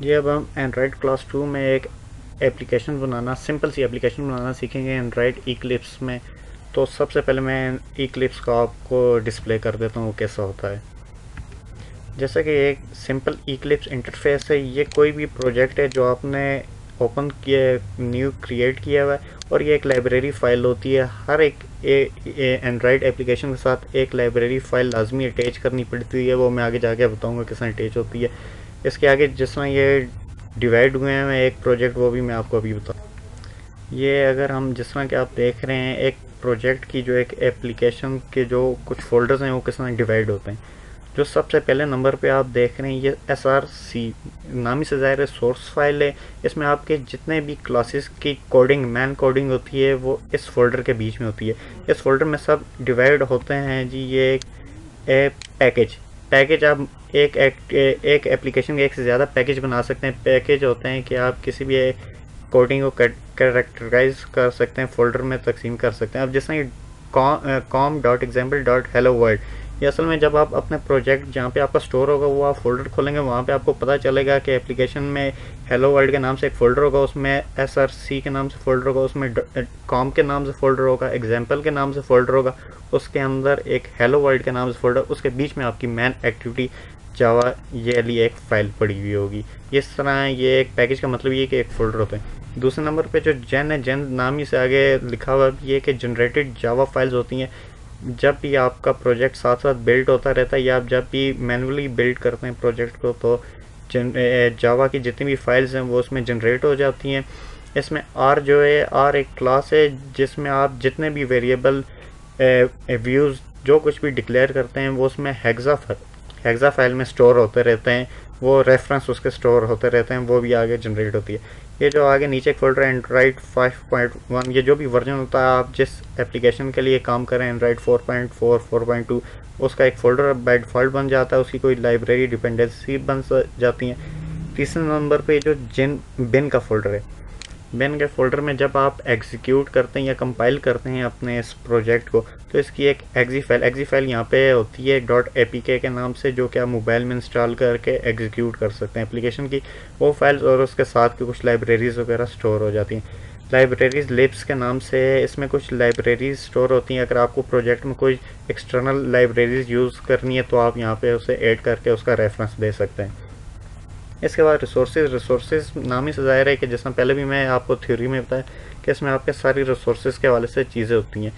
ये अब हम एंड्रॉयड क्लास 2 में एक एप्लीकेशन बनाना, सिंपल सी एप्लीकेशन बनाना सीखेंगे एंड्रॉयड इक्लिप्स में। तो सबसे पहले मैं इक्लिप्स का आपको डिस्प्ले कर देता हूँ कैसा होता है। जैसा कि एक सिंपल इक्लिप्स इंटरफेस है, ये कोई भी प्रोजेक्ट है जो आपने ओपन किया, न्यू क्रिएट किया हुआ है, और ये एक लाइब्रेरी फ़ाइल होती है। हर एक एंड्रॉयड एप्लीकेशन के साथ एक लाइब्रेरी फ़ाइल लाजमी अटैच करनी पड़ती है, वो मैं आगे जाके बताऊंगा किस तरह अटैच होती है। इसके आगे जिस तरह ये डिवाइड हुए हैं एक प्रोजेक्ट, वो भी मैं आपको अभी बताऊँ। ये अगर हम जिस तरह के आप देख रहे हैं, एक प्रोजेक्ट की जो एक एप्लीकेशन के जो कुछ फोल्डर्स हैं वो किस तरह डिवाइड होते हैं। जो सबसे पहले नंबर पे आप देख रहे हैं ये SRC नामी से ज़ाहिर है सोर्स फाइल है। इसमें आपके जितने भी क्लासेस की कोडिंग, मैन कोडिंग होती है वो इस फोल्डर के बीच में होती है। इस फोल्डर में सब डिवाइड होते हैं जी। ये एक पैकेज आप एक एप्लीकेशन के एक से ज़्यादा पैकेज बना सकते हैं। पैकेज होते हैं कि आप किसी भी कोडिंग को कैरेक्टराइज कर सकते हैं, फोल्डर में तकसीम कर सकते हैं। अब जैसे com.example.hello world, ये असल में जब आप अपने प्रोजेक्ट जहाँ पे आपका स्टोर होगा वो आप फोल्डर खोलेंगे, वहाँ पे आपको पता चलेगा कि एप्लीकेशन में हेलो वर्ल्ड के नाम से एक फ़ोल्डर होगा, उसमें SRC के नाम से फ़ोल्डर होगा, उसमें कॉम के नाम से फ़ोल्डर होगा, एग्जाम्पल के नाम से फ़ोल्डर होगा, उसके अंदर एक हेलो वर्ल्ड के नाम से फ़ोल्डर, उसके बीच में आपकी मैन एक्टिविटी जावा ये वाली एक फ़ाइल पड़ी हुई होगी। इस तरह ये एक पैकेज का मतलब ये कि एक फ़ोल्डर होता है। दूसरे नंबर पे जो जेन है, जेन नाम ही से आगे लिखा हुआ ये कि जनरेटेड जावा फाइल्स होती हैं। जब भी आपका प्रोजेक्ट साथ साथ बिल्ड होता रहता है या आप जब भी मैनुअली बिल्ड करते हैं प्रोजेक्ट को, तो जावा की जितनी भी फाइल्स हैं वो उसमें जनरेट हो जाती हैं। इसमें आर जो है, आर एक क्लास है जिसमें आप जितने भी वेरिएबल व्यूज़ जो कुछ भी डिक्लेयर करते हैं वो उसमें हेक्सा फाइल में स्टोर होते रहते हैं। वो रेफरेंस उसके स्टोर होते रहते हैं, वो भी आगे जनरेट होती है। ये जो आगे नीचे एक फोल्डर है एंड्रॉइड 5.1, ये जो भी वर्जन होता है आप जिस एप्लीकेशन के लिए काम करें, एंड्रॉइड 4.4, 4.2, उसका एक फ़ोल्डर बाय डिफ़ॉल्ट बन जाता है, उसकी कोई लाइब्रेरी डिपेंडेंसी बन जाती हैं। तीसरे नंबर पे जो बिन का फ़ोल्डर है, बिन के फ़ोल्डर में जब आप एग्जीक्यूट करते हैं या कंपाइल करते हैं अपने इस प्रोजेक्ट को, तो इसकी एक एग्जी फाइल यहाँ पे होती है .apk के नाम से, जो कि आप मोबाइल में इंस्टॉल करके एग्जीक्यूट कर सकते हैं एप्लीकेशन की वो फाइल्स, और उसके साथ की कुछ लाइब्रेरीज़ वगैरह स्टोर हो जाती हैं। लाइब्रेरीज़ लिब्स के नाम से, इसमें कुछ लाइब्रेरीज़ स्टोर होती हैं। अगर आपको प्रोजेक्ट में कोई एक्सटर्नल लाइब्रेरीज़ यूज़ करनी है तो आप यहाँ पे उसे ऐड करके उसका रेफरेंस दे सकते हैं। इसके बाद रिसोर्सेज नाम ही से ज़ाहिर है कि जैसा पहले भी मैं आपको थ्योरी में बताया कि इसमें आपके सारी रिसोर्सेज के हवाले से चीज़ें होती हैं।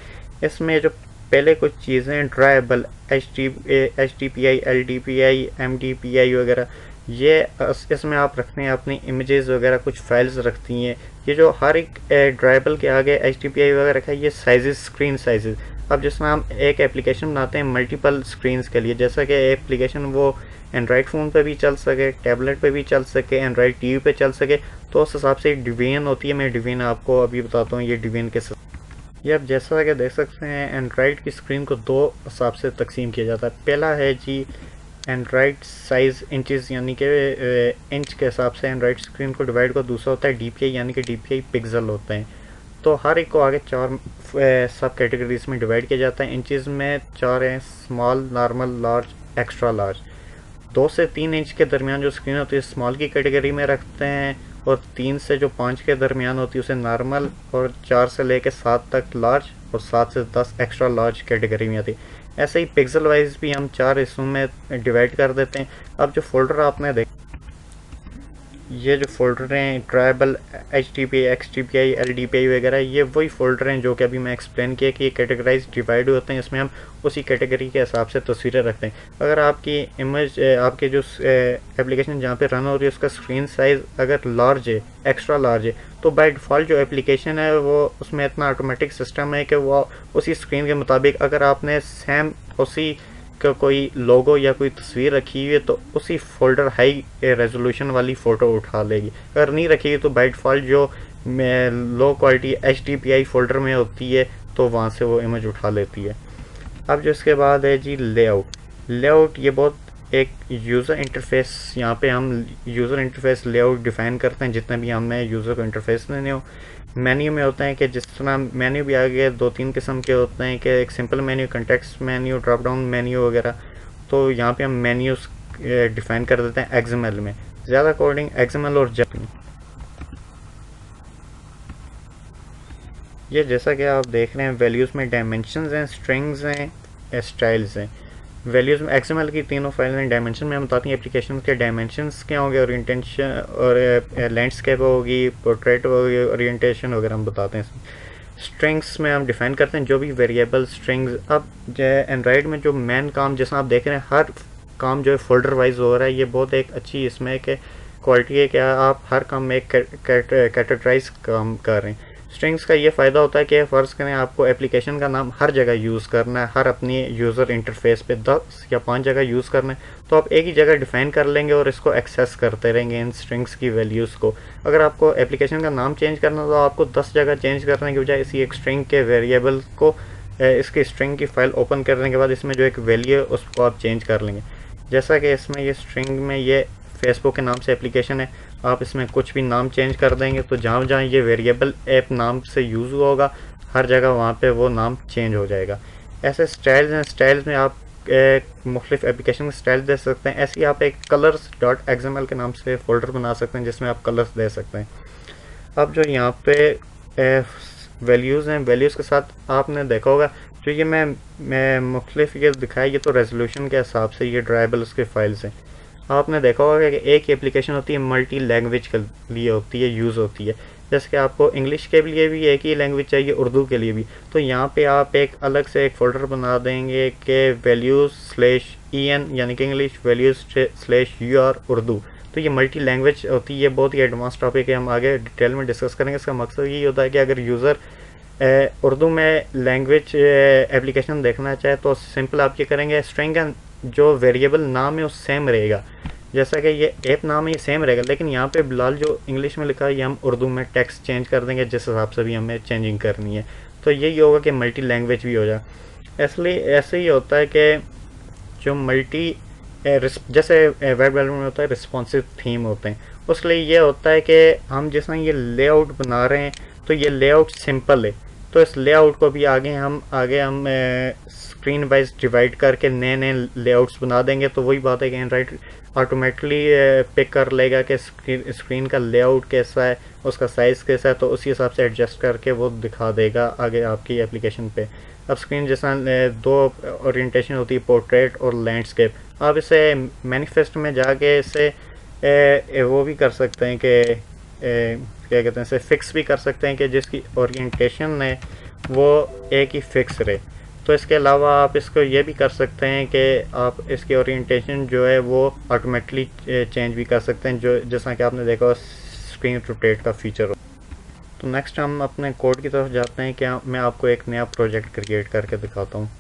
इसमें जो पहले कुछ चीज़ें ड्राइबल HTTPI, LDPI, MDPI वगैरह, ये इसमें आप रखते हैं अपनी इमेजेस वगैरह, कुछ फाइल्स रखती हैं। ये जो हर एक ड्राइबल के आगे HTTPI वगैरह रखा है, ये साइजेस, स्क्रीन साइजेस। अब जिसमें हम एक एप्लीकेशन बनाते हैं मल्टीपल स्क्रीन्स के लिए, जैसा कि एप्लीकेशन वो एंड्रॉयड फ़ोन पे भी चल सके, टैबलेट पे भी चल सके, एंड्रॉयड टीवी पे चल सके, तो उस हिसाब से एक डिवीजन होती है। मैं डिवीजन आपको अभी बताता हूँ ये डिवीजन के साथ। ये आप जैसा कि देख सकते हैं एंड्रॉयड की स्क्रीन को दो हिसाब से तकसीम किया जाता है। पहला है जी एंड्रॉयड साइज़ इंचज़, यानी कि इंच के हिसाब से एंड्रॉयड स्क्रीन को डिवाइड को। दूसरा होता है DPI, यानी कि DPI पिक्सल होते हैं। तो हर एक को आगे चार सब कैटेगरीज में डिवाइड किया जाता है। इंचज़ में चार हैं, small, normal, large, extra large. 2 से 3 इंच के दरमियान जो स्क्रीन होती है स्मॉल की कैटेगरी में रखते हैं, और 3 से जो 5 के दरमियान होती है उसे नॉर्मल, और 4 से लेकर 7 तक लार्ज, और 7 से 10 एक्स्ट्रा लार्ज कैटेगरी में आती है। ऐसे ही पिक्सल वाइज भी हम 4 हिस्सों में डिवाइड कर देते हैं। अब जो फोल्डर आपने देखा, ये जो फोल्डर हैं ट्राइबल, HTTPI, XTPI, LDPI वगैरह, ये वही फोल्डर हैं जो कि अभी मैं एक्सप्लेन किया कि ये कैटेगराइज डिवाइड होते हैं। इसमें हम उसी कैटेगरी के हिसाब से तस्वीरें रखते हैं। अगर आपकी इमेज, आपके जो एप्लीकेशन जहाँ पे रन हो रही है उसका स्क्रीन साइज़ अगर लार्ज है, एक्स्ट्रा लार्ज है, तो बाय डिफ़ॉल्ट जो एप्लीकेशन है वो उसमें इतना ऑटोमेटिक सिस्टम है कि वो उसी स्क्रीन के मुताबिक, अगर आपने सेम उसी का कोई लोगो या कोई तस्वीर रखी हुई है तो उसी फोल्डर हाई रेजोल्यूशन वाली फ़ोटो उठा लेगी। अगर नहीं रखी तो बाय डिफ़ॉल्ट जो लो क्वालिटी HTTPI फोल्डर में होती है तो वहाँ से वो इमेज उठा लेती है। अब जो इसके बाद है जी लेआउट, ये बहुत एक यूज़र इंटरफेस, यहाँ पे हम यूज़र इंटरफेस लेआउट डिफ़ाइन करते हैं जितने भी हमने यूज़र को इंटरफेस देने हो। मेन्यू में होते हैं कि जिस तरह मेन्यू भी आगे 2-3 किस्म के होते हैं कि एक simple menu, context menu, drop down menu वगैरह। तो यहाँ पे हम मेन्यूज़ डिफ़ाइन कर देते हैं XML में। ज़्यादा कोडिंग XML और जावा। ये जैसा कि आप देख रहे हैं वैल्यूज़ में डायमेंशंस हैं, स्ट्रिंग्स हैं, स्टाइल्स हैं। वैल्यूज़ में XML की तीनों फाइल हैं, डायमेंशन में हम बताते हैं एप्लीकेशन के डायमेंशंस क्या होंगे, ओरिएंटेशन और लैंडस्केप होगी, पोर्ट्रेट होगी, ओरिएंटेशन वगैरह हम बताते हैं। स्ट्रिंग्स में हम डिफाइन करते हैं जो भी वेरिएबल स्ट्रिंग्स। अब जो है एंड्रॉयड में जो मेन काम जैसा आप देख रहे हैं हर काम जो है फोल्डर वाइज हो रहा है, ये बहुत एक अच्छी इसमें कि क्वालिटी है कि आप हर काम में एक कैटेगराइज काम कर रहे हैं। स्ट्रिंग्स का ये फ़ायदा होता है कि फ़र्ज़ करें आपको एप्लीकेशन का नाम हर जगह यूज़ करना है, हर अपनी यूज़र इंटरफेस पे 10 या 5 जगह यूज़ करना है, तो आप एक ही जगह डिफ़ाइन कर लेंगे और इसको एक्सेस करते रहेंगे इन स्ट्रिंग्स की वैल्यूज़ को। अगर आपको एप्लीकेशन का नाम चेंज करना तो आपको 10 जगह चेंज करने की बजाय इसी एक स्ट्रिंग के वेरिएबल को इसकी स्ट्रिंग की फ़ाइल ओपन करने के बाद इसमें जो एक वैल्यू है उसको आप चेंज कर लेंगे। जैसा कि इसमें ये स्ट्रिंग में ये फेसबुक के नाम से एप्लीकेशन है, आप इसमें कुछ भी नाम चेंज कर देंगे तो जहाँ जहाँ ये वेरिएबल ऐप नाम से यूज़ होगा हर जगह वहाँ पे वो नाम चेंज हो जाएगा। ऐसे स्टाइल्स हैं, स्टाइल्स में आप मुख्तलिफ एप्लीकेशन के स्टाइल दे सकते हैं। ऐसे ही आप एक colors.xml के नाम से फ़ोल्डर बना सकते हैं जिसमें आप कलर्स दे सकते हैं। अब जो यहाँ पे वैल्यूज़ हैं, वैल्यूज़ के साथ आपने देखा होगा जो ये मैं मुख्तलिफ ये दिखाया, ये तो रेजोल्यूशन के हिसाब से ये ड्राइबल उसके फाइल्स हैं। आपने देखा होगा कि एक ही एप्लीकेशन होती है मल्टी लैंग्वेज के लिए होती है, यूज़ होती है। जैसे कि आपको इंग्लिश के लिए भी एक ही लैंग्वेज चाहिए, उर्दू के लिए भी, तो यहाँ पे आप एक अलग से एक फ़ोल्डर बना देंगे कि values/en यानी कि इंग्लिश, values/ur उर्दू। तो ये मल्टी लैंग्वेज होती है, ये बहुत ही एडवांस टॉपिक है, हम आगे डिटेल में डिस्कस करेंगे। इसका मकसद यही होता है कि अगर यूज़र उर्दू में लैंग्वेज एप्लीकेशन देखना चाहे तो सिंपल आप ये करेंगे, स्ट्रिंग का जो वेरिएबल नाम है वो सेम रहेगा, जैसा कि ये ऐप नाम है ये सेम रहेगा, लेकिन यहाँ पे बिलाल जो इंग्लिश में लिखा है ये हम उर्दू में टेक्स्ट चेंज कर देंगे जिस हिसाब से भी हमें चेंजिंग करनी है। तो यही होगा कि मल्टी लैंग्वेज भी हो जाए। इसलिए ऐसे ही होता है कि जो मल्टी जैसे वेब डेवलपमेंट में होता है रिस्पॉन्सिव थीम होते हैं, उसके लिए ये होता है कि हम जिस ये लेआउट बना रहे हैं तो ये लेआउट सिंपल है, तो इस लेआउट को भी आगे हम स्क्रीन वाइज डिवाइड करके नए नए लेआउट्स बना देंगे। तो वही बात है कि एंड्रॉइड ऑटोमेटिकली पिक कर लेगा कि स्क्रीन का लेआउट कैसा है, उसका साइज़ कैसा है, तो उसी हिसाब से एडजस्ट करके वो दिखा देगा आगे आपकी एप्लीकेशन पे। अब स्क्रीन जैसा दो ओरिएंटेशन होती है, पोर्ट्रेट और लैंडस्केप। आप इसे मैनिफेस्ट में जाके इसे वो भी कर सकते हैं कि क्या कहते हैं, इसे फिक्स भी कर सकते हैं कि जिसकी ओरिएंटेशन है वो एक ही फिक्स रहे। तो इसके अलावा आप इसको ये भी कर सकते हैं कि आप इसकी ओरिएंटेशन जो है वो ऑटोमेटिकली चेंज भी कर सकते हैं, जो जैसा कि आपने देखा स्क्रीन रोटेट का फीचर हो। तो नेक्स्ट हम अपने कोड की तरफ जाते हैं। क्या मैं आपको एक नया प्रोजेक्ट क्रिएट करके दिखाता हूँ।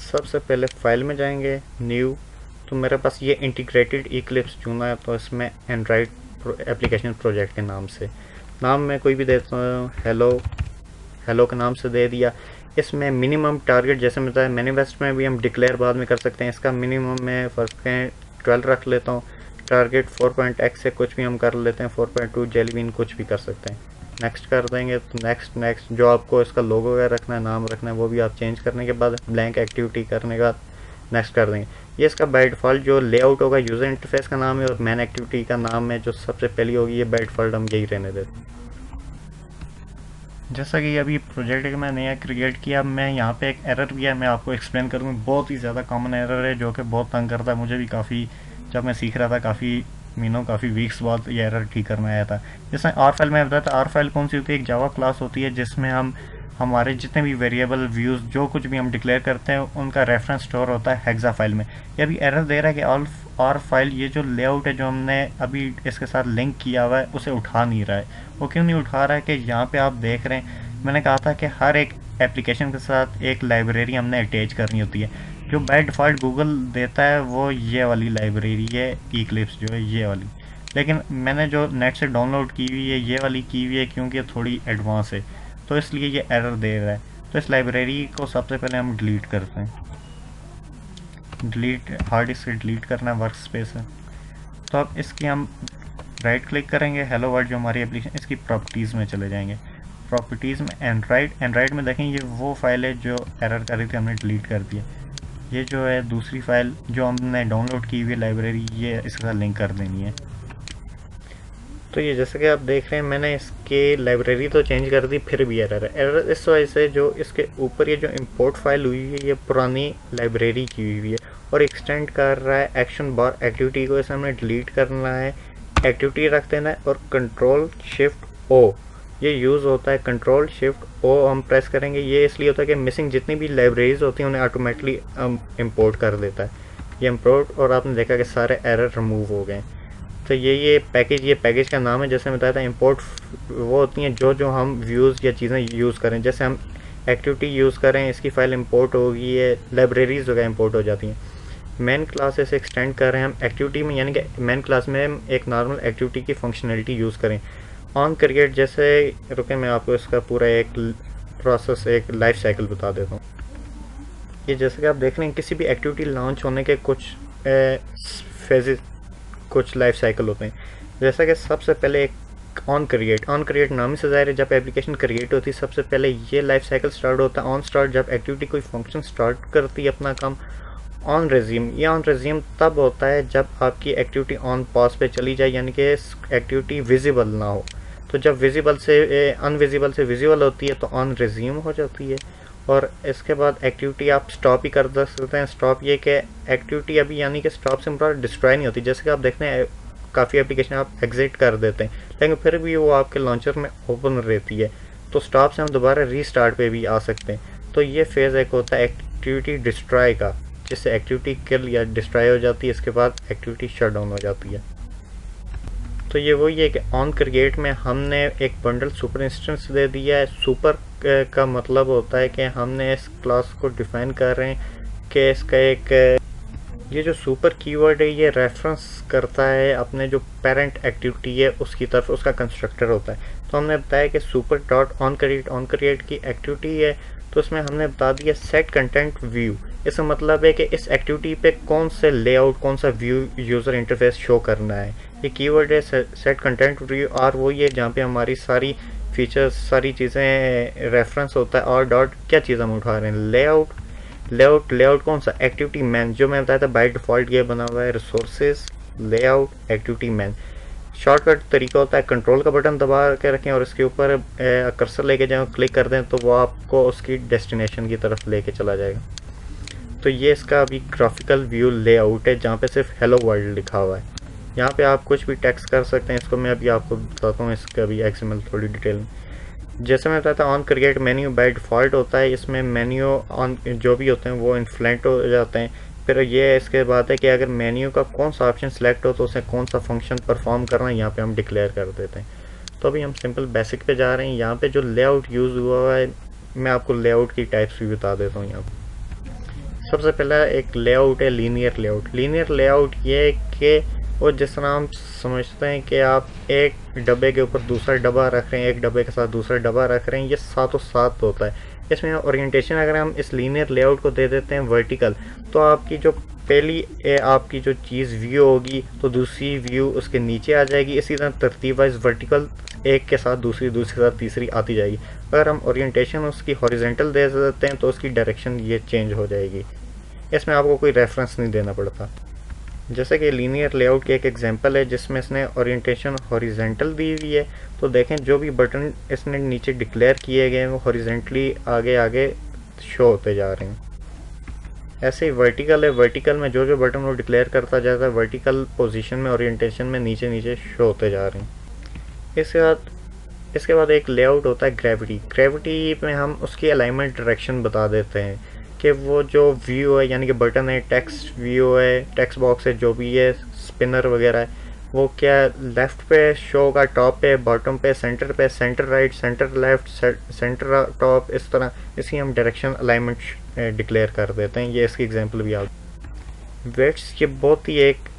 सबसे पहले फाइल में जाएंगे, न्यू, तो मेरे पास ये इंटीग्रेटेड इक्लिप्स चुना है, तो इसमें एंड्रॉइड एप्लीकेशन प्रोजेक्ट के नाम से नाम मैं कोई भी देता हूँ, हेलो के नाम से दे दिया। इसमें मिनिमम टारगेट जैसे मैं बताया मैनिफेस्ट में भी हम डिक्लेयर बाद में कर सकते हैं, इसका मिनिमम मैं फर्स्ट कहें 12 रख लेता हूँ। टारगेट 4.x से कुछ भी हम कर लेते हैं, 4.2 जेलीबीन कुछ भी कर सकते हैं। नेक्स्ट कर देंगे, तो नेक्स्ट जो आपको इसका लोगो वगैरह रखना है, नाम रखना है, वो भी आप चेंज करने के बाद ब्लैंक एक्टिविटी करने के बाद नेक्स्ट कर देंगे। ये इसका बाय डिफ़ॉल्ट जो लेआउट होगा यूज़र इंटरफेस का नाम है और मैन एक्टिविटी का नाम है जो सबसे पहली होगी, ये बाय डिफ़ॉल्ट हम यही रहने देते हैं। जैसा कि अभी प्रोजेक्ट मैं नया क्रिएट किया, मैं यहाँ पे एक एरर भी है, मैं आपको एक्सप्लेन करूँगा। बहुत ही ज़्यादा कॉमन एरर है जो कि बहुत तंग करता है मुझे भी। काफ़ी जब मैं सीख रहा था काफ़ी वीक्स बाद ये एरर ठीक करना आया था। जैसे आर फाइल में बताया था, आर फाइल कौन सी होती है, एक जावा क्लास होती है जिसमें हम हमारे जितने भी वेरिएबल व्यूज़ जो कुछ भी हम डिक्लेयर करते हैं उनका रेफरेंस स्टोर होता है हेक्सा फाइल में। ये अभी एरर दे रहा है कि आर फाइल ये जो लेआउट है जो हमने अभी इसके साथ लिंक किया हुआ है उसे उठा नहीं रहा है। वो क्यों नहीं उठा रहा है कि यहाँ पे आप देख रहे हैं मैंने कहा था कि हर एक एप्लीकेशन के साथ एक लाइब्रेरी हमने अटैच करनी होती है। जो बाय डिफ़ॉल्ट गूगल देता है वो ये वाली लाइब्रेरी है, इक्लिप्स जो है ये वाली, लेकिन मैंने जो नेट से डाउनलोड की हुई है ये वाली की हुई है क्योंकि थोड़ी एडवांस है, तो इसलिए ये एरर दे रहा है। तो इस लाइब्रेरी को सबसे पहले हम डिलीट करते हैं। डिलीट हार्ड डिस्क से डिलीट करना है, वर्क स्पेस है। तो अब इसकी हम राइट क्लिक करेंगे, हेलो वर्ल्ड जो हमारी एप्लीकेशन, इसकी प्रॉपर्टीज़ में चले जाएंगे। प्रॉपर्टीज़ में एंड्रॉइड में देखें ये वो फाइल है जो एरर कर रही थी, हमने डिलीट कर दिया। ये जो है दूसरी फाइल जो हमने डाउनलोड की हुई लाइब्रेरी, ये इसका लिंक कर देनी है। तो ये जैसे कि आप देख रहे हैं मैंने इसके लाइब्रेरी तो चेंज कर दी, फिर भी एरर है। एरर इस वजह से जो इसके ऊपर ये जो इंपोर्ट फाइल हुई है ये पुरानी लाइब्रेरी की हुई है और एक्सटेंड कर रहा है एक्शन बार एक्टिविटी को। इसे हमने डिलीट करना है, एक्टिविटी रख देना है और कंट्रोल शिफ्ट ओ ये यूज़ होता है। कंट्रोल शिफ्ट ओ हम प्रेस करेंगे, ये इसलिए होता है कि मिसिंग जितनी भी लाइब्रेरीज होती हैं उन्हें ऑटोमेटिकली इंपोर्ट कर देता है ये इंपोर्ट, और आपने देखा कि सारे एरर रिमूव हो गए। तो ये पैकेज का नाम है। जैसे मैं बताया था इंपोर्ट वो होती हैं जो हम व्यूज़ या चीज़ें यूज़ करें। जैसे हम एक्टिविटी यूज़ करें, इसकी फ़ाइल इंपोर्ट होगी, ये लाइब्रेरीज वगैरह इंपोर्ट हो जाती हैं। मेन क्लास से एक्सटेंड कर रहे हैं हम एक्टिविटी में, यानी कि मेन क्लास में हम एक नॉर्मल एक्टिविटी की फंक्शनलिटी यूज़ करें। ऑन क्रिएट जैसे रुके मैं आपको इसका पूरा एक प्रोसेस, एक लाइफ साइकिल बता देता हूँ। ये जैसे कि आप देख रहे हैं किसी भी एक्टिविटी लॉन्च होने के कुछ फेजेस, कुछ लाइफ साइकिल होते हैं। जैसा कि सबसे पहले एक ऑन क्रिएट नाम ही से ज़ाहिर है जब एप्लीकेशन क्रिएट होती है सबसे पहले ये लाइफ साइकिल स्टार्ट होता है। ऑन स्टार्ट जब एक्टिविटी कोई फंक्शन स्टार्ट करती है अपना काम। ऑन रेज्यूम, ये ऑन रेज्यूम तब होता है जब आपकी एक्टिविटी ऑन पॉज पे चली जाए, यानी कि एक्टिविटी विजिबल ना हो। तो जब विजिबल से अनविजिबल से विजिबल होती है तो ऑन रेज्यूम हो जाती है। और इसके बाद एक्टिविटी आप स्टॉप ही कर सकते हैं। स्टॉप ये कि एक्टिविटी अभी यानी कि स्टॉप से मतलब डिस्ट्रॉय नहीं होती। जैसे कि आप देखते हैं काफ़ी एप्लीकेशन आप एग्जिट कर देते हैं लेकिन फिर भी वो आपके लॉन्चर में ओपन रहती है, तो स्टॉप से हम दोबारा रीस्टार्ट पे भी आ सकते हैं। तो ये फेज़ एक होता है एक्टिविटी डिस्ट्रॉय का, जिससे एक्टिविटी किल या डिस्ट्रॉय हो जाती है, इसके बाद एक्टिविटी शट डाउन हो जाती है। तो ये वही है कि ऑन क्रिएट में हमने एक बंडल सुपर इंस्टेंस दे दिया है। सुपर का मतलब होता है कि हमने इस क्लास को डिफाइन कर रहे हैं कि इसका एक ये जो सुपर कीवर्ड है ये रेफरेंस करता है अपने जो पेरेंट एक्टिविटी है उसकी तरफ, उसका कंस्ट्रक्टर होता है। तो हमने बताया कि सुपर डॉट ऑन क्रिएट की एक्टिविटी है, तो उसमें हमने बता दिया सेट कंटेंट व्यू। इसका मतलब है कि इस एक्टिविटी पे कौन से लेआउट, कौन सा व्यू यूज़र इंटरफेस शो करना है। ये कीवर्ड है सेट कंटेंट व्यू, और वो ये जहाँ पे हमारी सारी फीचर्स, सारी चीज़ें रेफरेंस होता है। और डॉट क्या चीज़ हम उठा रहे हैं, लेआउट कौन सा, एक्टिविटी मैन, जो मैं बताया था बाय डिफ़ॉल्ट ये बना हुआ है resources layout activity man. Shortcut तरीका होता है कंट्रोल का बटन दबा के रखें और इसके ऊपर कर्सर लेके जाएं, क्लिक कर दें तो वो आपको उसकी डेस्टिनेशन की तरफ लेके चला जाएगा। तो ये इसका अभी ग्राफिकल व्यू लेआउट है जहाँ पे सिर्फ हेलो वर्ल्ड लिखा हुआ है। यहाँ पे आप कुछ भी टेक्स्ट कर सकते हैं। इसको मैं अभी आपको बताता हूँ इसका भी एक्सएमएल थोड़ी डिटेल में। जैसे मैं बताया था on create menu by default होता है, इसमें मेन्यू ऑन जो भी होते हैं वो इन्फ्लेंट हो जाते हैं। फिर ये इसके बाद है कि अगर मेन्यू का कौन सा ऑप्शन सेलेक्ट हो तो उसे कौन सा फंक्शन परफॉर्म करना है यहाँ पे हम डिक्लेयर कर देते हैं। तो अभी हम सिंपल बेसिक पे जा रहे हैं। यहाँ पे जो लेआउट यूज़ हुआ है मैं आपको लेआउट की टाइप्स भी बता देता हूँ। यहाँ सबसे पहला एक लेआउट है लीनियर लेआउट ये कि वो जिस तरह हम समझते हैं कि आप एक डब्बे के ऊपर दूसरा डब्बा रख रहे हैं, एक डब्बे के साथ दूसरा डब्बा रख रहे हैं, ये साथों साथ होता है। इसमें ओरिएंटेशन अगर हम इस लीनियर लेआउट को दे देते हैं वर्टिकल, तो आपकी जो पहली आपकी जो चीज़ व्यू होगी तो दूसरी व्यू उसके नीचे आ जाएगी। इसी तरह तरतीब वाइज वर्टिकल एक के साथ दूसरी के साथ तीसरी आती जाएगी। अगर हम ओरिएंटेशन उसकी हॉरिजॉन्टल दे देते हैं तो उसकी डायरेक्शन ये चेंज हो जाएगी। इसमें आपको कोई रेफरेंस नहीं देना पड़ता। जैसे कि लीनियर लेआउट की एक एग्जांपल है जिसमें इसने ओरिएंटेशन हॉरिजॉन्टल दी हुई है। तो देखें जो भी बटन इसने नीचे डिक्लेयर किए गए हैं वो हॉरिजॉन्टली आगे आगे शो होते जा रहे हैं। ऐसे ही वर्टिकल है, वर्टिकल में जो बटन वो डिक्लेयर करता जाता है वर्टिकल पोजीशन में ओरिएंटेशन में नीचे नीचे शो होते जा रहे हैं। इसके बाद एक लेआउट होता है ग्रेविटी में हम उसकी अलाइनमेंट डायरेक्शन बता देते हैं कि वो जो व्यू है यानी कि बटन है, टेक्स्ट व्यू है, टेक्स्ट बॉक्स है, जो भी है स्पिनर वगैरह है, वो क्या लेफ़्ट पे शो का, टॉप पे, बॉटम पे, centre right, centre left, centre top, इस तरह इसकी हम डायरेक्शन अलाइनमेंट डिक्लेयर कर देते हैं। ये इसकी एग्जांपल भी आप वेट्स, ये बहुत ही एक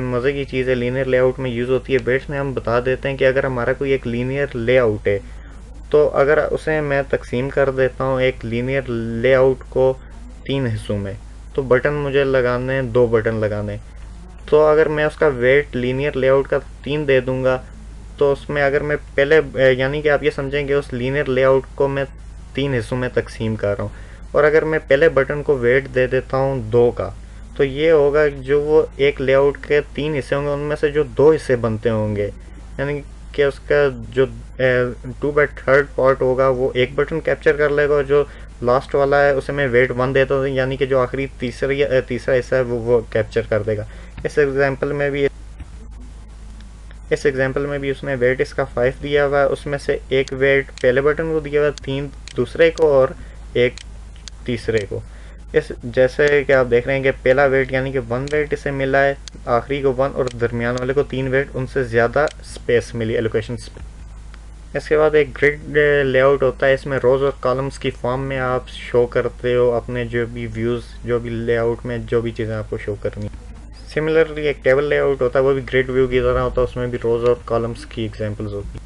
मज़े की चीज़ है, लीनियर लेआउट में यूज़ होती है। वेट्स में हम बता देते हैं कि अगर हमारा कोई एक लीनियर लेआउट है तो अगर उसे मैं तकसीम कर देता हूँ एक लीनियर लेआउट को 3 हिस्सों में, तो बटन मुझे लगाने हैं 2 बटन लगाने। तो अगर मैं उसका वेट लीनियर लेआउट का 3 दे दूंगा तो उसमें अगर मैं पहले यानी कि आप ये समझेंगे उस लीनियर लेआउट को मैं 3 हिस्सों में तकसीम कर रहा हूँ। और अगर मैं पहले बटन को वेट दे देता हूँ 2 का, तो ये होगा जो वो एक लेआउट के 3 हिस्से होंगे उनमें से जो 2 हिस्से बनते होंगे, यानी कि उसका जो 2/3 पार्ट होगा वो एक बटन कैप्चर कर लेगा, और जो लास्ट वाला है उसे मैं वेट 1 देता हूँ, यानी कि जो आखिरी तीसरा हिस्सा है वो कैप्चर कर देगा। इस एग्जांपल में भी उसने वेट इसका 5 दिया हुआ है, उसमें से एक वेट पहले बटन को दिया हुआ है, 3 दूसरे को और 1 तीसरे को। इस जैसे कि आप देख रहे हैं कि पहला वेट यानी कि 1 वेट इसे मिला है, आखिरी को 1 और दरमियान वाले को 3 वेट, उनसे ज़्यादा स्पेस मिली, एलोकेशन स्पेस। इसके बाद एक ग्रिड लेआउट होता है, इसमें रोज़ और कॉलम्स की फॉर्म में आप शो करते हो अपने जो भी व्यूज़, जो भी लेआउट में जो भी चीज़ें आपको शो करनी। सिमिलरली एक टेबल लेआउट होता है, वो भी ग्रिड व्यू की तरह होता है, उसमें भी रोज़ और कॉलम्स की एग्जांपल्स होती है।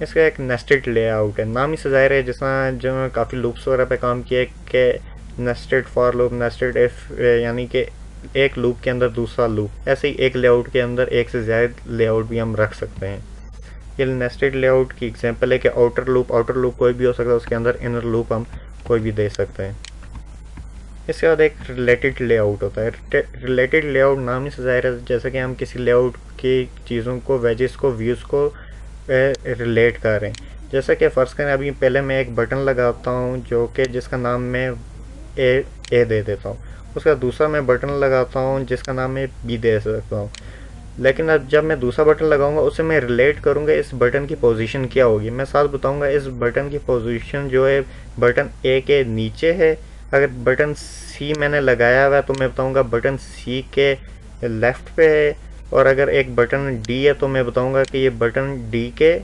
इसका एक नेस्टेड लेआउट है, नाम ही से ज़ाहिर है, जिसमें जो काफ़ी लूप्स वगैरह पे काम किया है कि nested for loop, nested if, यानी कि एक लूप के अंदर दूसरा लूप, ऐसे ही एक लेआउट के अंदर एक से ज़्यादा लेआउट भी हम रख सकते हैं। ये नेस्टेड लेआउट की एग्जांपल है कि आउटर लूप कोई भी हो सकता है, उसके अंदर इनर लूप हम कोई भी दे सकते हैं। इसके बाद एक रिलेटेड लेआउट होता है। रिलेटेड लेआउट नाम ही से ज़ाहिर है, जैसे कि हम किसी लेआउट की चीज़ों को, वेजेस को, व्यूज़ को रिलेट कर रहे हैं। जैसे कि फ़र्ज़ करें अभी पहले मैं एक बटन लगाता हूँ जो कि जिसका नाम मैं ए दे देता हूँ, उसका दूसरा मैं बटन लगाता हूँ जिसका नाम मैं बी दे सकता हूँ, लेकिन अब जब मैं दूसरा बटन लगाऊंगा उसे मैं रिलेट करूंगा इस बटन की पोजीशन क्या होगी। मैं साथ बताऊंगा इस बटन की पोजीशन जो है बटन ए के नीचे है, अगर बटन सी मैंने लगाया हुआ है तो मैं बताऊंगा बटन सी के लेफ्ट पे है, और अगर एक बटन डी है तो मैं बताऊंगा कि ये बटन डी के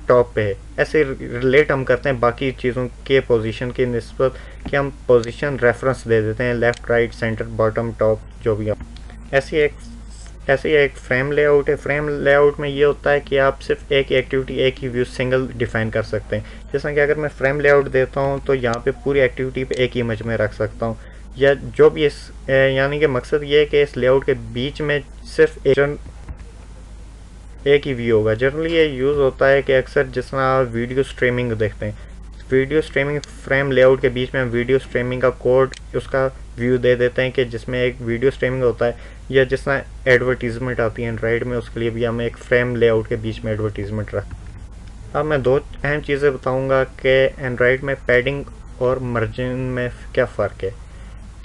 टॉप पे है। ऐसे रिलेट हम करते हैं बाकी चीज़ों के पोजीशन की निस्बत कि हम पोजीशन रेफरेंस दे देते हैं, left, right, centre, bottom, top, जो भी। ऐसे एक फ्रेम लेआउट है। फ्रेम लेआउट में ये होता है कि आप सिर्फ एक एक्टिविटी, एक ही व्यू सिंगल डिफाइन कर सकते हैं। जैसा कि अगर मैं फ्रेम लेआउट देता हूँ तो यहाँ पे पूरी एक्टिविटी पे एक ही इमेज में रख सकता हूँ, या जो भी इस यानी कि मकसद ये है कि इस लेआउट के बीच में सिर्फ एक ही व्यू होगा। जनरली ये यूज़ होता है कि अक्सर जिस तरह आप वीडियो स्ट्रीमिंग देखते हैं, वीडियो स्ट्रीमिंग फ्रेम लेआउट के बीच में वीडियो स्ट्रीमिंग का कोड, उसका व्यू दे देते हैं कि जिसमें एक वीडियो स्ट्रीमिंग होता है, या जिस तरह एडवर्टीजमेंट आती है एंड्रॉइड में, उसके लिए भी हम एक फ्रेम लेआउट के बीच में एडवर्टीजमेंट रख। अब मैं 2 अहम चीज़ें बताऊंगा कि एंड्रॉइड में पैडिंग और मार्जिन में क्या फ़र्क है।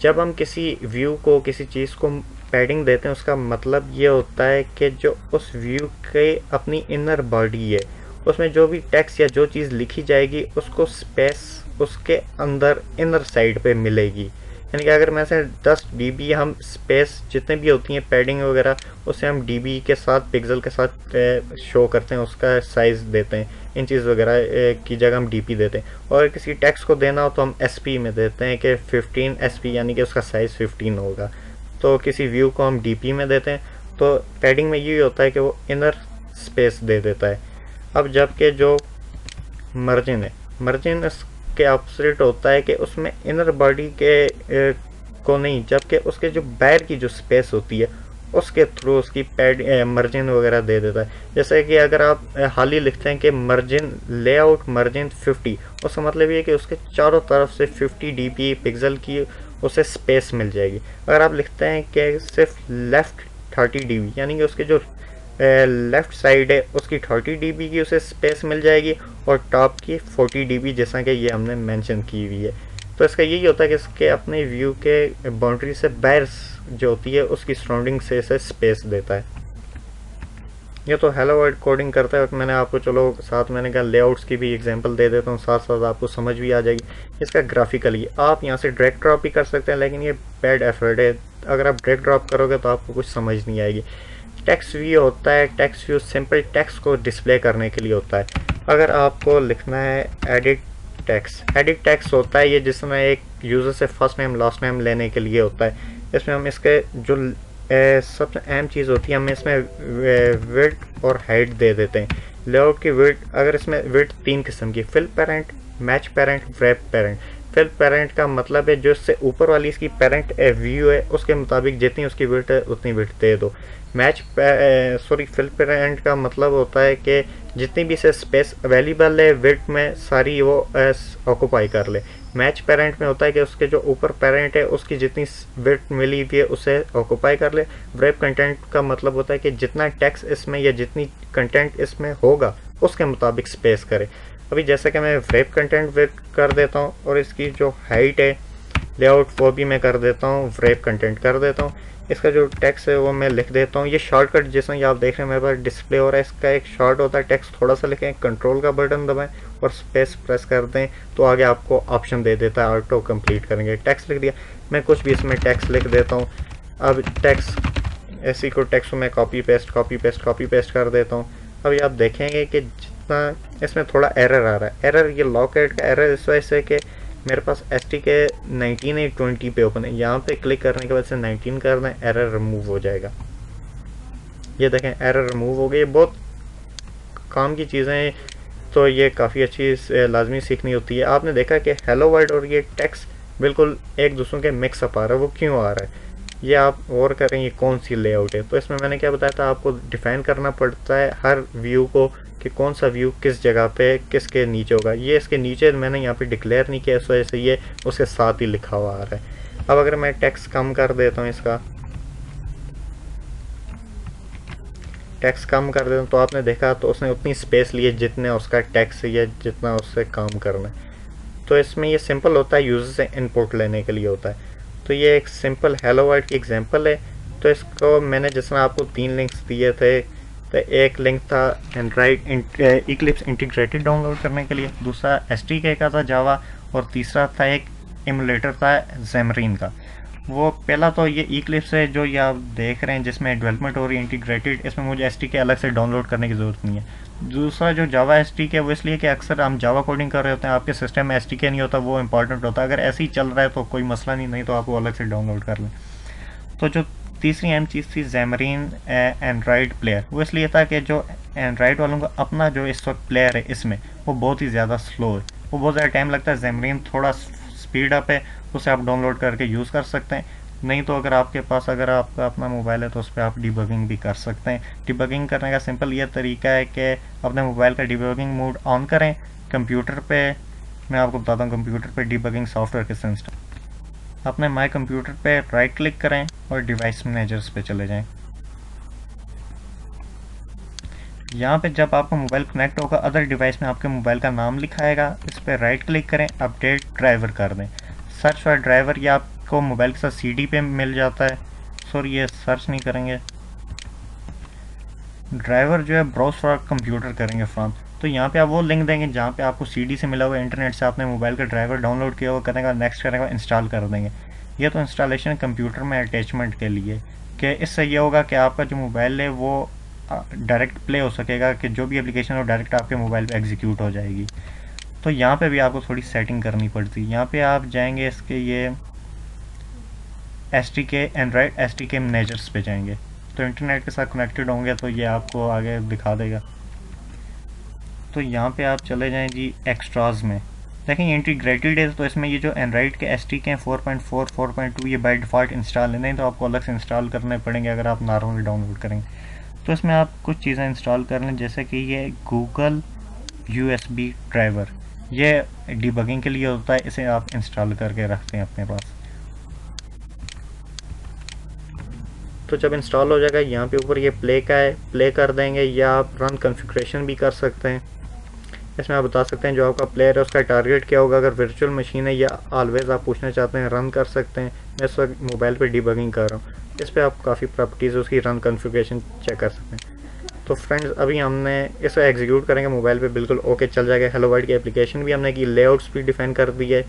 जब हम किसी व्यू को, किसी चीज़ को पैडिंग देते हैं, उसका मतलब ये होता है कि जो उस व्यू के अपनी इनर बॉडी है, उसमें जो भी टेक्स्ट या जो चीज़ लिखी जाएगी उसको स्पेस उसके अंदर इनर साइड पे मिलेगी। यानी कि अगर मैं से 10 dB हम स्पेस जितने भी होती हैं पैडिंग वगैरह, उसे हम dB के साथ, पिक्सल के साथ शो करते हैं, उसका साइज़ देते हैं, इंचेस वगैरह की जगह हम dp देते हैं। और किसी टेक्स्ट को देना हो तो हम sp में देते हैं कि 15 sp, यानी कि उसका साइज़ 15 होगा। तो किसी व्यू को हम dp में देते हैं, तो पैडिंग में यही होता है कि वो इनर स्पेस दे देता है। अब जबकि जो मार्जिन है, मार्जिन इसके ऑपोजिट होता है कि उसमें इनर बॉडी के को नहीं, जबकि उसके जो बाहर की जो स्पेस होती है उसके थ्रू उसकी मार्जिन वगैरह दे देता है। जैसे कि अगर आप हाल ही लिखते हैं कि मार्जिन लेआउट मार्जिन 50, उसका मतलब ये है कि उसके चारों तरफ से 50 dp पिक्सल की उसे स्पेस मिल जाएगी। अगर आप लिखते हैं कि सिर्फ लेफ़्ट 30 dB, यानी कि उसके जो लेफ़्ट साइड है उसकी 30 dB की उसे स्पेस मिल जाएगी, और टॉप की 40 dB, जैसा कि ये हमने मेंशन की हुई है। तो इसका यही होता है कि इसके अपने व्यू के बाउंड्री से बाहर जो होती है उसकी सराउंडिंग से इसे स्पेस देता है। ये तो हेलो वर्ल्ड कोडिंग करते वक्त मैंने आपको, चलो साथ मैंने कहा लेआउट्स की भी एग्जांपल दे देता हूँ, साथ साथ आपको समझ भी आ जाएगी। इसका ग्राफिकली आप यहाँ से ड्रैग ड्रॉप भी कर सकते हैं, लेकिन ये बैड एफर्ट है। अगर आप ड्रैग ड्रॉप करोगे तो आपको कुछ समझ नहीं आएगी। टेक्स्ट व्यू होता है, टेक्स्ट व्यू सिंपल टेक्स्ट को डिस्प्ले करने के लिए होता है। अगर आपको लिखना है एडिट टेक्स्ट होता है ये, जिसमें एक यूज़र से फर्स्ट नेम लास्ट नेम लेने के लिए होता है। इसमें हम इसके जो सबसे अहम चीज़ होती है, हम इसमें विड्थ और हाइट दे देते हैं। लेआउट की विड्थ, अगर इसमें विड्थ 3 किस्म की, fill parent, match parent, wrap parent. Fill parent का मतलब है जो इससे ऊपर वाली इसकी पेरेंट व्यू है उसके मुताबिक जितनी उसकी विड्थ है उतनी विड्थ दे दो। फिल पेरेंट का मतलब होता है कि जितनी भी से स्पेस अवेलेबल है विड्थ में सारी वो ऑक्यूपाई कर ले। मैच पेरेंट में होता है कि उसके जो ऊपर पेरेंट है उसकी जितनी विड्थ मिली हुई है उसे ऑक्यूपाई कर ले। व्रेप कंटेंट का मतलब होता है कि जितना टेक्स्ट इसमें या जितनी कंटेंट इसमें होगा उसके मुताबिक स्पेस करे। अभी जैसे कि मैं व्रेप कंटेंट विड्थ कर देता हूँ और इसकी जो हाइट है लेआउट वो भी मैं कर देता हूँ व्रेप कंटेंट कर देता हूँ। इसका जो टेक्स्ट है वो मैं लिख देता हूँ। ये शॉर्टकट जैसा ये आप देख रहे हैं मेरे पास डिस्प्ले हो रहा है, इसका एक शॉर्ट होता है, टेक्स्ट थोड़ा सा लिखें, कंट्रोल का बटन दबाएं और स्पेस प्रेस कर दें तो आगे आपको ऑप्शन दे देता है ऑटो कंप्लीट करेंगे। टेक्स्ट लिख दिया, मैं कुछ भी इसमें टेक्स्ट लिख देता हूँ। अब टेक्स्ट ऐसी को टेक्स्ट को मैं कॉपी पेस्ट कर देता हूँ। अभी आप देखेंगे कि जितना इसमें थोड़ा एरर आ रहा है, एरर ये लॉकेट का एरर इस वजह से कि मेरे पास STK 1920 पे ओपन है। यहाँ पे क्लिक करने के बाद से 19 कर दें, एरर रिमूव हो जाएगा। ये देखें एरर रिमूव हो गई। बहुत काम की चीज़ें हैं तो ये काफ़ी अच्छी लाजमी सीखनी होती है। आपने देखा कि हेलो वर्ल्ड और ये टेक्स्ट बिल्कुल एक दूसरों के मिक्स अप आ रहा है, वो क्यों आ रहा है ये आप गौर करें ये कौन सी लेआउट है। तो इसमें मैंने क्या बताया था, आपको डिफाइन करना पड़ता है हर व्यू को कि कौन सा व्यू किस जगह पे किसके नीचे होगा। ये इसके नीचे मैंने यहाँ पे डिक्लेयर नहीं किया, इस वजह से ये उसके साथ ही लिखा हुआ आ रहा है। अब अगर मैं टेक्स्ट कम कर देता हूँ, इसका टेक्स्ट कम कर देता हूँ तो आपने देखा तो उसने उतनी स्पेस ली है जितने उसका टेक्स्ट या जितना उससे काम करना है। तो इसमें ये सिंपल होता है, यूज़र से इनपुट लेने के लिए होता है। तो ये एक सिंपल हेलो वर्ल्ड की एग्जांपल है। तो इसको मैंने जिस तरह आपको 3 लिंक्स दिए थे, तो एक लिंक था एंड्रॉइड इक्लिप्स इंटीग्रेटेड डाउनलोड करने के लिए, दूसरा STK का था जावा, और तीसरा था एक एमुलेटर था ज़ैमरीन का। वो पहला तो ये इक्लिप्स है जो ये आप देख रहे हैं जिसमें डेवलपमेंट हो रही है इंटीग्रेटेड, इसमें मुझे STK अलग से डाउनलोड करने की ज़रूरत नहीं है। दूसरा जो जावा STK वो इसलिए कि अक्सर हम जावा कोडिंग कर रहे होते हैं, आपके सिस्टम में STK नहीं होता, वो इंपॉर्टेंट होता है। अगर ऐसे ही चल रहा है तो कोई मसला नहीं तो आप वो अलग से डाउनलोड कर लें। तो जो तीसरी अहम चीज़ थी ज़ैमरीन एंड्रॉयड प्लेयर, वो इसलिए था कि जो एंड्रॉयड वालों का अपना जो इस वक्त प्लेयर है इसमें वो बहुत ही ज़्यादा स्लो है, वो बहुत ज़्यादा टाइम लगता है। ज़ैमरीन थोड़ा स्पीड अप है, उसे आप डाउनलोड करके यूज़ कर सकते हैं। नहीं तो अगर आपके पास अगर आपका अपना मोबाइल है तो उस पर आप डिबगिंग भी कर सकते हैं। डिबगिंग करने का सिंपल ये तरीका है कि अपने मोबाइल का डिबगिंग मोड ऑन करें। कंप्यूटर पे मैं आपको बताता हूँ कंप्यूटर पे डिबगिंग सॉफ्टवेयर किस इंस्टॉल। अपने माई कंप्यूटर पे राइट क्लिक करें और डिवाइस मैनेजर्स पे चले जाएं। यहाँ पे जब आपका मोबाइल कनेक्ट होगा अदर डिवाइस में आपके मोबाइल का नाम लिखाएगा, इस पर राइट क्लिक करें, अपडेट ड्राइवर कर दें। सर्च फॉर ड्राइवर, ये आपको मोबाइल के साथ CD पे मिल जाता है। सॉरी ये सर्च नहीं करेंगे, ड्राइवर जो है ब्राउज फॉर कंप्यूटर करेंगे फ्रॉम। तो यहाँ पे आप वो लिंक देंगे जहाँ पे आपको CD से मिला हुआ इंटरनेट से आपने मोबाइल का ड्राइवर डाउनलोड किया हुआ, करेगा नेक्स्ट करेगा इंस्टॉल कर देंगे। ये तो इंस्टॉलेशन कंप्यूटर में अटैचमेंट के लिए कि इससे ये होगा कि आपका जो मोबाइल है वो डायरेक्ट प्ले हो सकेगा, कि जो भी एप्लीकेशन हो डायरेक्ट आपके मोबाइल पे एग्जीक्यूट हो जाएगी। तो यहाँ पे भी आपको थोड़ी सेटिंग करनी पड़ती है। यहाँ पे आप जाएंगे इसके ये STK एंड्रॉयड STK मैनेजर्स पे जाएंगे तो इंटरनेट के साथ कनेक्टेड होंगे तो ये आपको आगे दिखा देगा। तो यहाँ पे आप चले जाएं जी एक्स्ट्राज में, देखें इंटीग्रेटेड है तो इसमें ये जो एंड्रॉइड के STK 4.4 4.2 ये बाय डिफ़ॉल्ट इंस्टॉल है, नहीं तो आपको अलग से इंस्टॉल करने पड़ेंगे अगर आप नॉर्मली डाउनलोड करेंगे। तो इसमें आप कुछ चीज़ें इंस्टॉल कर लें जैसे कि ये गूगल USB ड्राइवर, ये डिबगिंग के लिए होता है, इसे आप इंस्टॉल करके रखते हैं अपने पास। तो जब इंस्टॉल हो जाएगा यहाँ पे ऊपर ये प्ले का है, प्ले कर देंगे, या आप रन कॉन्फ़िगरेशन भी कर सकते हैं। इसमें आप बता सकते हैं जो आपका प्लेयर है उसका टारगेट क्या होगा, अगर वर्चुअल मशीन है या ऑलवेज आप पूछना चाहते हैं रन कर सकते हैं। मैं इस वक्त मोबाइल पे डिबगिंग कर रहा हूँ, इस पर आप काफ़ी प्रॉपर्टीज़ उसकी रन कॉन्फ़िगरेशन चेक कर सकते हैं। तो फ्रेंड्स अभी हमने इसे एग्जीक्यूट करेंगे मोबाइल पे, बिल्कुल ओके चल जाएगा। हेलो वर्ल्ड की एप्लीकेशन भी हमने की, लेआउट्स भी डिफाइन कर दी है।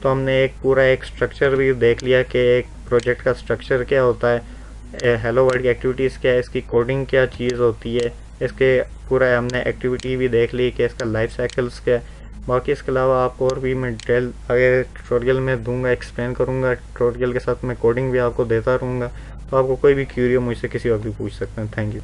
तो हमने एक पूरा एक स्ट्रक्चर भी देख लिया कि एक प्रोजेक्ट का स्ट्रक्चर क्या होता है, हेलो वर्ल्ड की एक्टिविटीज़ क्या है, इसकी कोडिंग क्या चीज़ होती है, इसके पूरा हमने एक्टिविटी भी देख ली कि इसका लाइफ साइकिल्स क्या है। बाकी इसके अलावा आपको और भी मैं डिटेल आगे ट्यूटोरियल में दूंगा, एक्सप्लेन करूंगा, ट्यूटोरियल के साथ मैं कोडिंग भी आपको देता रहूँगा। तो आपको कोई भी क्यूरी हो मुझसे किसी वक्त भी पूछ सकते हैं। Thank you.